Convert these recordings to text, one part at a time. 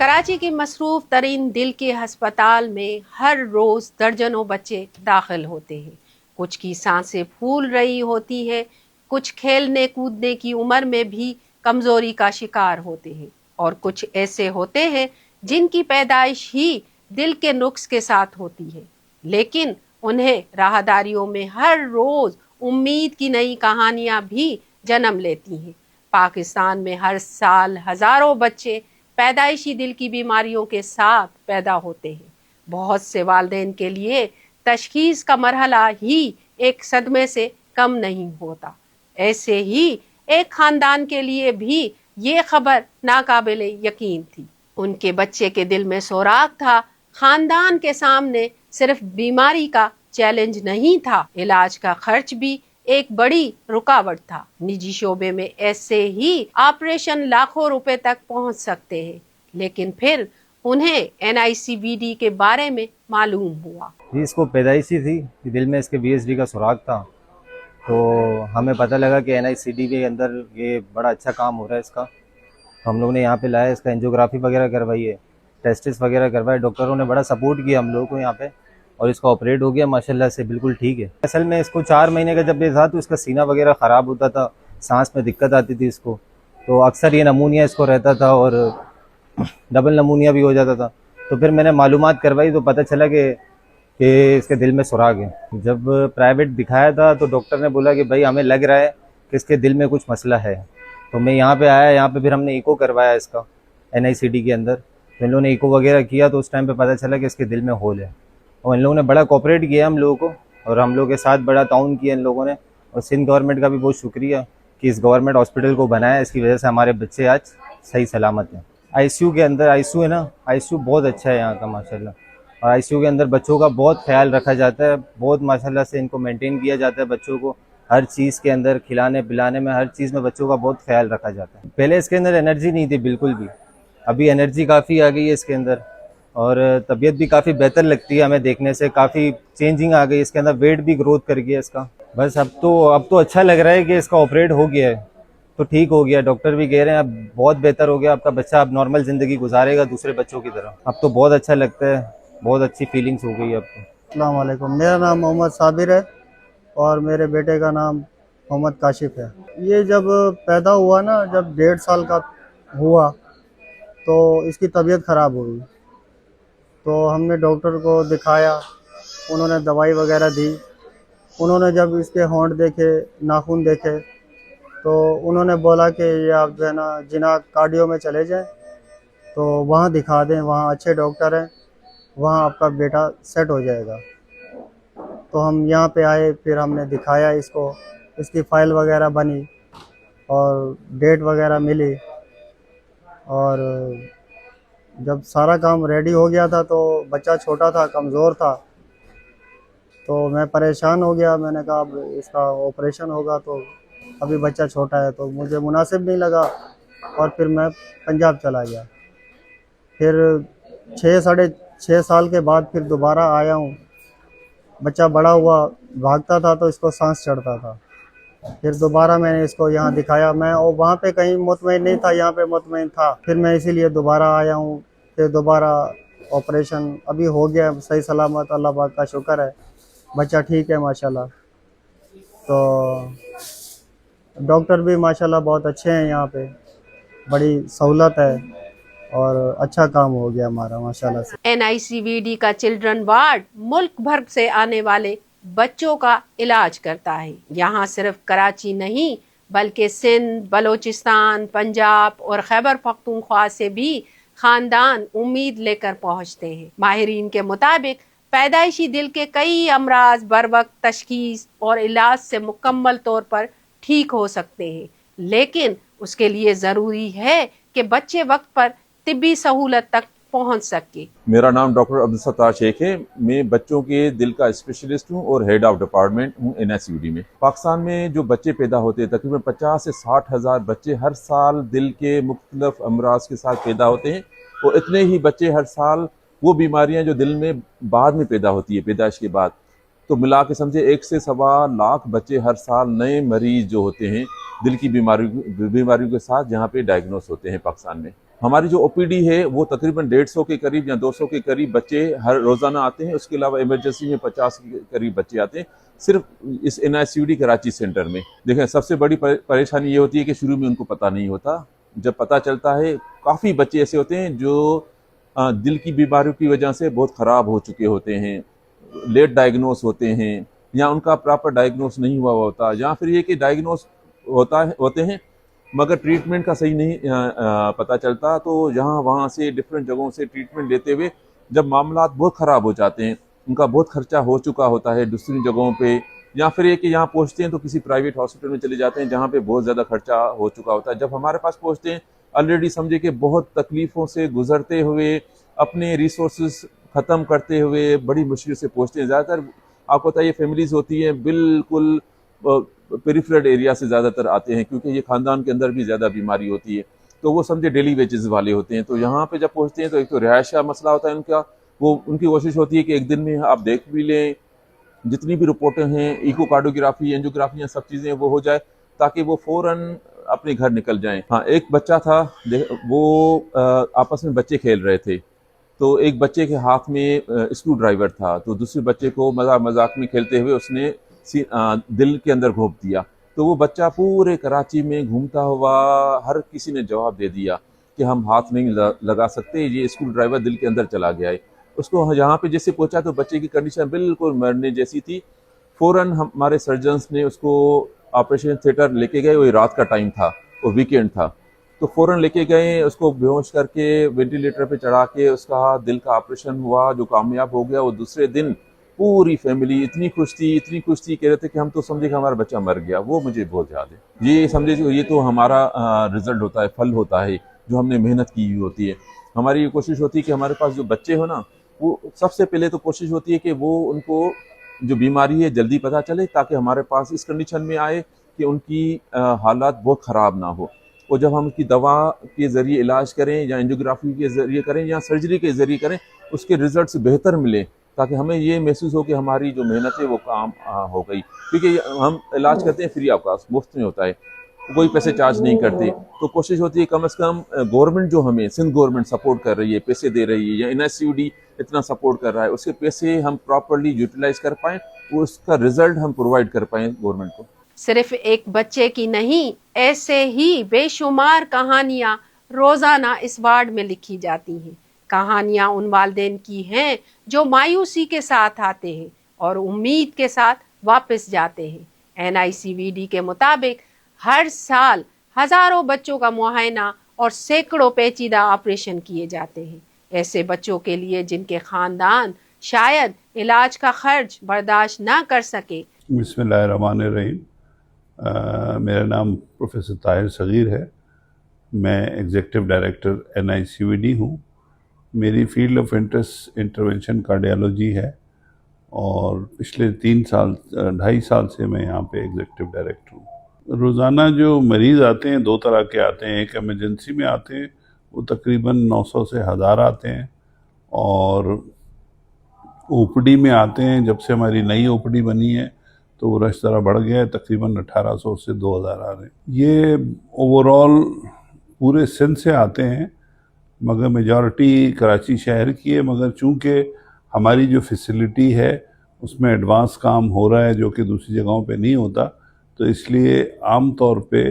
कराची की मसरूफ तरीन दिल के अस्पताल में हर रोज दर्जनों बच्चे दाखिल होते हैं। कुछ की सांसें फूल रही होती है, कुछ खेलने कूदने की उम्र में भी कमजोरी का शिकार होते हैं और कुछ ऐसे होते हैं जिनकी पैदाइश ही दिल के नुक्स के साथ होती है, लेकिन उन्हें राहदारियों में हर रोज उम्मीद की नई कहानियां भी जन्म लेती हैं। पाकिस्तान में हर साल हजारों बच्चे पैदाइशी दिल की बीमारियों के साथ पैदा होते हैं। बहुत से वालिदैन के लिए तशखीस का मरहला ही एक सदमे से कम नहीं होता। ऐसे ही एक खानदान के लिए भी ये खबर नाकाबिले यकीन थी। उनके बच्चे के दिल में सोराख था। खानदान के सामने सिर्फ बीमारी का चैलेंज नहीं था, इलाज का खर्च भी एक बड़ी रुकावट था। निजी शोबे में ऐसे ही ऑपरेशन लाखों रुपए तक पहुंच सकते हैं, लेकिन फिर उन्हें NICVD के बारे में मालूम हुआ। जी, इसको पैदाइशी थी कि दिल में इसके VSD का सुराग था, तो हमें पता लगा कि NICD के अंदर ये बड़ा अच्छा काम हो रहा है इसका। तो हम लोग ने यहाँ पे लाया, इसका एंजियोग्राफी वगैरह करवाई है, टेस्टिस वगैरह करवाए। डॉक्टरों ने बड़ा सपोर्ट किया हम लोगों को यहाँ पे और इसका ऑपरेट हो गया माशाल्लाह से, बिल्कुल ठीक है। असल में इसको 4 महीने का जब ये था तो इसका सीना वगैरह ख़राब होता था, सांस में दिक्कत आती थी इसको, तो अक्सर ये नमूनिया इसको रहता था और डबल नमूनिया भी हो जाता था। तो फिर मैंने मालूमात करवाई तो पता चला कि इसके दिल में सुराग है। जब प्राइवेट दिखाया था तो डॉक्टर ने बोला कि भाई हमें लग रहा है कि इसके दिल में कुछ मसला है। तो मैं यहाँ पे आया, यहाँ पे फिर हमने ईको करवाया इसका NICD के अंदर। तो इन लोगों ने ईको वगैरह किया तो उस टाइम पे पता चला कि इसके दिल में होल है और इन लोगों ने बड़ा कोऑपरेट किया हम लोगों को और हम लोगों के साथ बड़ा ताउन किया इन लोगों ने। और सिंध गवर्नमेंट का भी बहुत शुक्रिया कि इस गवर्नमेंट हॉस्पिटल को बनाया, इसकी वजह से हमारे बच्चे आज सही सलामत हैं। ICU के अंदर, ICU है ना, ICU बहुत अच्छा है यहाँ का माशाल्लाह। और ICU के अंदर बच्चों का बहुत ख्याल रखा जाता है, बहुत माशाल्लाह से इनको मेंटेन किया जाता है। बच्चों को हर चीज़ के अंदर खिलाने पिलाने में, हर चीज़ में बच्चों का बहुत ख्याल रखा जाता है। पहले इसके अंदर एनर्जी नहीं थी बिल्कुल भी, अभी एनर्जी काफ़ी आ गई है इसके अंदर और तबीयत भी काफ़ी बेहतर लगती है हमें देखने से, काफ़ी चेंजिंग आ गई इसके अंदर, वेट भी ग्रोथ कर गया इसका। बस अब तो अच्छा लग रहा है कि इसका ऑपरेट हो गया है, तो ठीक हो गया। डॉक्टर भी कह रहे हैं अब बहुत बेहतर हो गया, आपका बच्चा अब नॉर्मल ज़िंदगी गुजारेगा दूसरे बच्चों की तरह। अब तो बहुत अच्छा लगता है, बहुत अच्छी फीलिंग्स हो गई अब तो। अस्सलाम वालेकुम, मेरा नाम मोहम्मद साबिर है और मेरे बेटे का नाम मोहम्मद काशिफ है। ये जब पैदा हुआ ना, जब 1.5 साल का हुआ तो इसकी तबीयत ख़राब हुई, तो हमने डॉक्टर को दिखाया, उन्होंने दवाई वगैरह दी। उन्होंने जब इसके होंठ देखे, नाखून देखे, तो उन्होंने बोला कि ये आप जो है ना जिना कार्डियो में चले जाएं, तो वहाँ दिखा दें, वहाँ अच्छे डॉक्टर हैं, वहाँ आपका बेटा सेट हो जाएगा। तो हम यहाँ पे आए, फिर हमने दिखाया इसको, इसकी फ़ाइल वगैरह बनी और डेट वगैरह मिली और जब सारा काम रेडी हो गया था तो बच्चा छोटा था, कमज़ोर था, तो मैं परेशान हो गया। मैंने कहा अब इसका ऑपरेशन होगा, तो अभी बच्चा छोटा है तो मुझे मुनासिब नहीं लगा और फिर मैं पंजाब चला गया। फिर 6-6.5 साल के बाद फिर दोबारा आया हूँ। बच्चा बड़ा हुआ, भागता था तो इसको सांस चढ़ता था। फिर दोबारा मैंने इसको यहाँ दिखाया, मैं और वहाँ पे कहीं मुतमईन नहीं था, यहाँ पे मुतमईन था। फिर मैं इसीलिए दोबारा आया हूँ। फिर दोबारा ऑपरेशन अभी हो गया सही सलामत, अल्लाह पाक का शुक्र है, बच्चा ठीक है माशाल्लाह। तो डॉक्टर भी माशाल्लाह बहुत अच्छे हैं, यहाँ पे बड़ी सहूलत है और अच्छा काम हो गया हमारा माशाल्लाह से। NICVD का चिल्ड्रन वार्ड मुल्क भर से आने वाले बच्चों का इलाज करता है। यहाँ सिर्फ कराची नहीं बल्कि सिंध, बलोचिस्तान, पंजाब और खैबर पख्तूनख्वा से भी खानदान उम्मीद लेकर पहुँचते हैं। माहिरीन के मुताबिक पैदाइशी दिल के कई अमराज बर वक्त तशखीस और इलाज से मुकम्मल तौर पर ठीक हो सकते हैं, लेकिन उसके लिए ज़रूरी है कि बच्चे वक्त पर तिब्बी सहूलत तक पहुंच सके। मेरा नाम डॉक्टर अब्दुल सत्तार शेख है। मैं बच्चों के दिल का स्पेशलिस्ट हूं और हेड ऑफ डिपार्टमेंट हूं NICVD में। पाकिस्तान में जो बच्चे पैदा होते हैं, तकरीबन 50 से 60 हज़ार बच्चे हर साल दिल के मुख्तलिफ अमराज के साथ पैदा होते हैं और इतने ही बच्चे हर साल वो बीमारियां जो दिल में बाद में पैदा होती है, पैदाइश के बाद, तो मिला के समझे 1 से सवा लाख बच्चे हर साल नए मरीज जो होते हैं दिल की बीमारियों के साथ यहाँ पे डायग्नोस होते हैं पाकिस्तान में। हमारी जो ओपीडी है वो तकरीबन 150 के करीब या 200 के करीब बच्चे हर रोज़ाना आते हैं। उसके अलावा इमरजेंसी में 50 के करीब बच्चे आते हैं सिर्फ इस NICUD कराची सेंटर में। देखें, सबसे बड़ी परेशानी ये होती है कि शुरू में उनको पता नहीं होता। जब पता चलता है, काफ़ी बच्चे ऐसे होते हैं जो दिल की बीमारियों की वजह से बहुत ख़राब हो चुके होते हैं, लेट डायग्नोस होते हैं, या उनका प्रॉपर डायग्नोस नहीं हुआ होता, या फिर ये कि डायग्नोस होते हैं मगर ट्रीटमेंट का सही नहीं पता चलता। तो यहाँ वहाँ से डिफरेंट जगहों से ट्रीटमेंट लेते हुए जब मामला बहुत ख़राब हो जाते हैं, उनका बहुत खर्चा हो चुका होता है दूसरी जगहों पे, या फिर ये कि यहाँ पहुँचते हैं तो किसी प्राइवेट हॉस्पिटल में चले जाते हैं जहाँ पे बहुत ज़्यादा खर्चा हो चुका होता है। जब हमारे पास पहुँचते हैं ऑलरेडी समझे कि बहुत तकलीफ़ों से गुजरते हुए, अपने रिसोर्सेज ख़त्म करते हुए बड़ी मुश्किल से पहुँचते हैं। ज़्यादातर आपको पता है ये फैमिलीज़ होती हैं बिल्कुल पेरिफेरल एरिया से ज़्यादातर आते हैं, क्योंकि ये ख़ानदान के अंदर भी ज़्यादा बीमारी होती है, तो वो समझे डेली वेजेस वाले होते हैं। तो यहाँ पे जब पहुँचते हैं तो एक तो रिहाइश का मसला होता है उनका, वो उनकी कोशिश होती है कि एक दिन में आप देख भी लें, जितनी भी रिपोर्टें हैं, इकोकार्डियोग्राफी, एंजियोग्राफी, सब चीज़ें वो हो जाए ताकि वो फ़ौरन अपने घर निकल जाएं। हाँ, एक बच्चा था, वो आपस में बच्चे खेल रहे थे, तो एक बच्चे के हाथ में स्क्रू ड्राइवर था, तो दूसरे बच्चे को मजाक में खेलते हुए उसने दिल के अंदर घोंप दिया। तो वो बच्चा पूरे कराची में घूमता हुआ हर किसी ने जवाब दे दिया कि हम हाथ नहीं लगा सकते, ये स्क्रू ड्राइवर दिल के अंदर चला गया है। उसको यहाँ पे जैसे पहुंचा तो बच्चे की कंडीशन बिल्कुल मरने जैसी थी। फ़ौरन हमारे सर्जन्स ने उसको ऑपरेशन थिएटर लेके गए, वही रात का टाइम था, वो वीकेंड था, तो फ़ौरन लेके गए, उसको बेहोश करके वेंटिलेटर पे चढ़ा के उसका दिल का ऑपरेशन हुआ जो कामयाब हो गया। वो दूसरे दिन पूरी फैमिली इतनी खुश थी, कह रहे थे कि हम तो समझे कि हमारा बच्चा मर गया। वो मुझे बहुत याद है। ये समझे ये तो हमारा रिजल्ट होता है, फल होता है जो हमने मेहनत की हुई होती है। हमारी ये कोशिश होती है कि हमारे पास जो बच्चे हो ना, वो सबसे पहले तो कोशिश होती है कि वो उनको जो बीमारी है जल्दी पता चले, ताकि हमारे पास इस कंडीशन में आए कि उनकी हालात बहुत ख़राब ना हो। और जब हम उनकी दवा के ज़रिए इलाज करें, या एंजियोग्राफी के ज़रिए करें, या सर्जरी के ज़रिए करें, उसके रिजल्ट्स बेहतर मिले, ताकि हमें ये महसूस हो कि हमारी जो मेहनत है वो काम हो गई। क्योंकि हम इलाज करते हैं फ्री ऑफ कॉस्ट, मुफ्त में होता है, कोई पैसे चार्ज नहीं करते। तो कोशिश होती है कम से कम गवर्नमेंट जो हमें सिंध गवर्नमेंट सपोर्ट कर रही है, पैसे दे रही है, या NICUD इतना सपोर्ट कर रहा है, उसके पैसे हम प्रॉपर्ली यूटिलाइज कर पाएँ, उसका रिजल्ट हम प्रोवाइड कर पाएँ गवर्नमेंट को। सिर्फ एक बच्चे की नहीं, ऐसे ही बेशुमार कहानियां रोजाना इस वार्ड में लिखी जाती हैं। कहानियां उन वालिदैन की हैं जो मायूसी के साथ आते हैं और उम्मीद के साथ वापस जाते हैं। NICVD के मुताबिक हर साल हजारों बच्चों का मुआयना और सैकड़ों पेचीदा ऑपरेशन किए जाते हैं। ऐसे बच्चों के लिए जिनके खानदान शायद इलाज का खर्च बर्दाश्त ना कर सके। बिस्मिल्लाहिर्रहमानिर्रहीम। मेरा नाम प्रोफेसर ताहिर सगीर है। मैं एग्जीक्यूटिव डायरेक्टर NICVD हूँ। मेरी field of interest intervention cardiology है और पिछले 2.5 साल से मैं यहाँ पे एग्जीक्यूटिव डायरेक्टर हूँ। रोज़ाना जो मरीज़ आते हैं 2 तरह के आते हैं। एक एमरजेंसी में आते हैं, वो तकरीबन 900 से 1000 आते हैं, और OPD में आते हैं। जब से हमारी नई OPD बनी है तो वो रश ज़रा बढ़ गया है, तकरीबन 1800 से 2000 आ रहे हैं। ये ओवरऑल पूरे सिंध से आते हैं, मगर मेजॉरिटी कराची शहर की है। मगर चूँकि हमारी जो फैसिलिटी है उसमें एडवांस काम हो रहा है जो कि दूसरी जगहों पे नहीं होता, तो इसलिए आम तौर पे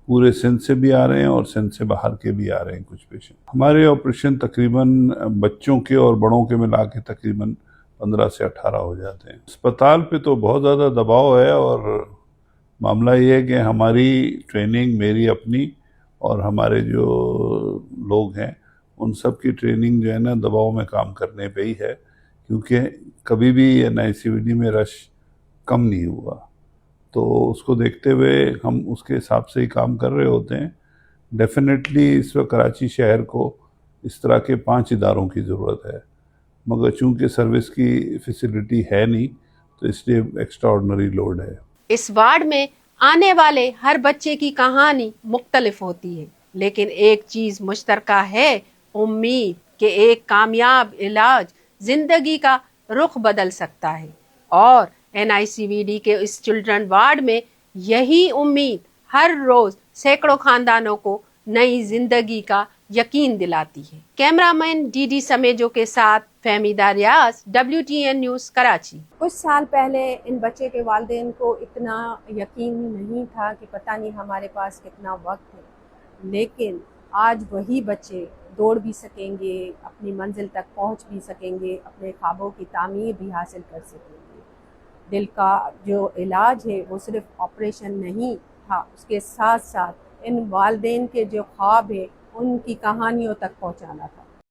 पूरे सिंध से भी आ रहे हैं और सिंध से बाहर के भी आ रहे हैं कुछ पेशेंट। हमारे ऑपरेशन तकरीबन बच्चों के और बड़ों के मिला के तकरीबन 15 से 18 हो जाते हैं। अस्पताल पे तो बहुत ज़्यादा दबाव है, और मामला ये है कि हमारी ट्रेनिंग, मेरी अपनी और हमारे जो लोग हैं उन सब की ट्रेनिंग जो है ना दबाव में काम करने पे ही है, क्योंकि कभी भी NICVD में रश कम नहीं हुआ। तो उसको देखते हुए हम उसके हिसाब से ही काम कर रहे होते हैं। डेफिनेटली इस वक्त कराची शहर को इस तरह के 5 इदारों की ज़रूरत है, मगर चूंकि सर्विस की फैसिलिटी है नहीं तो इसलिए एक्स्ट्राऑर्डिनरी लोड है। इस वार्ड में आने वाले हर बच्चे की कहानी मुख्तलिफ होती है, लेकिन एक चीज मुश्तरका है, उम्मीद कि एक कामयाब इलाज जिंदगी का रुख बदल सकता है। और NICVD के इस चिल्ड्रन वार्ड में यही उम्मीद हर रोज सैकड़ों खानदानों को नई जिंदगी का यकीन दिलाती है। कैमरामैन DD समेजो के साथ फहमीदा रियाज, WTN न्यूज़, कराची। कुछ साल पहले इन बच्चे के वालिदैन को इतना यकीन नहीं था कि पता नहीं हमारे पास कितना वक्त है, लेकिन आज वही बच्चे दौड़ भी सकेंगे, अपनी मंजिल तक पहुंच भी सकेंगे, अपने ख्वाबों की तामीर भी हासिल कर सकेंगे। दिल का जो इलाज है वो सिर्फ ऑपरेशन नहीं था, उसके साथ साथ इन वालिदैन के जो ख्वाब है उनकी कहानियों तक पहुंचाना था।